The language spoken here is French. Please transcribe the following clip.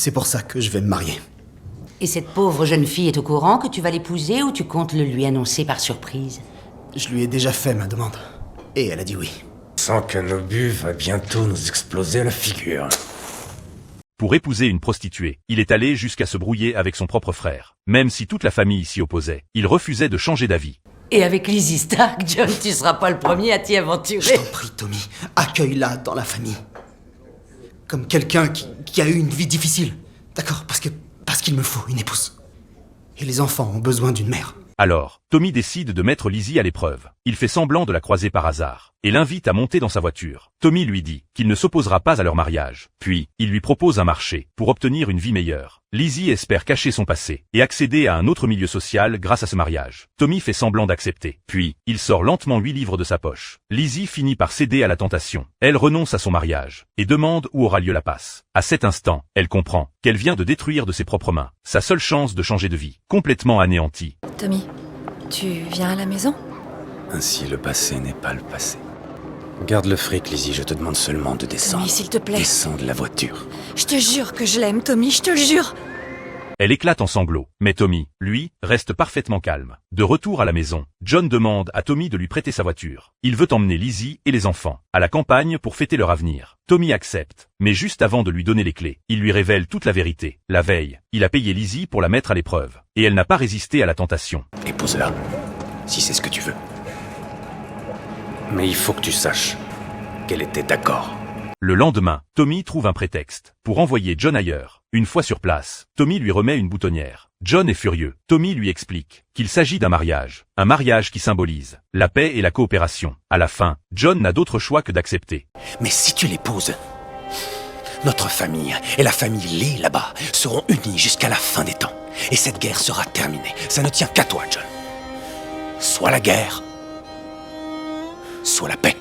C'est pour ça que je vais me marier. Et cette pauvre jeune fille est au courant que tu vas l'épouser ou tu comptes le lui annoncer par surprise? Je lui ai déjà fait ma demande. Et elle a dit oui. Sans qu'un obus va bientôt nous exploser la figure. Pour épouser une prostituée, il est allé jusqu'à se brouiller avec son propre frère. Même si toute la famille s'y opposait, il refusait de changer d'avis. Et avec Lizzie Stark, John, tu seras pas le premier à t'y Je aventurer. t'en prie, Tommy, accueille-la dans la famille. Comme quelqu'un qui a eu une vie difficile. D'accord, parce qu'il me faut une épouse. Et les enfants ont besoin d'une mère. Alors, Tommy décide de mettre Lizzie à l'épreuve. Il fait semblant de la croiser par hasard et l'invite à monter dans sa voiture. Tommy lui dit qu'il ne s'opposera pas à leur mariage. Puis, il lui propose un marché pour obtenir une vie meilleure. Lizzie espère cacher son passé et accéder à un autre milieu social grâce à ce mariage. Tommy fait semblant d'accepter. Puis, il sort lentement 8 livres de sa poche. Lizzie finit par céder à la tentation. Elle renonce à son mariage et demande où aura lieu la passe. À cet instant, elle comprend qu'elle vient de détruire de ses propres mains sa seule chance de changer de vie, complètement anéantie. Tommy, tu viens à la maison? Ainsi, le passé n'est pas le passé. Garde le fric, Lizzie, je te demande seulement de descendre. Tommy, s'il te plaît. Descends de la voiture. Je te jure que je l'aime, Tommy, je te le jure. Elle éclate en sanglots, mais Tommy, lui, reste parfaitement calme. De retour à la maison, John demande à Tommy de lui prêter sa voiture. Il veut emmener Lizzie et les enfants à la campagne pour fêter leur avenir. Tommy accepte, mais juste avant de lui donner les clés, il lui révèle toute la vérité. La veille, il a payé Lizzie pour la mettre à l'épreuve, et elle n'a pas résisté à la tentation. Épouse-la, si c'est ce que tu veux. Mais il faut que tu saches qu'elle était d'accord. Le lendemain, Tommy trouve un prétexte pour envoyer John ailleurs. Une fois sur place, Tommy lui remet une boutonnière. John est furieux. Tommy lui explique qu'il s'agit d'un mariage qui symbolise la paix et la coopération. À la fin, John n'a d'autre choix que d'accepter. Mais si tu l'épouses, notre famille et la famille Lee là-bas seront unies jusqu'à la fin des temps. Et cette guerre sera terminée. Ça ne tient qu'à toi, John. Soit la guerre, soit la paix.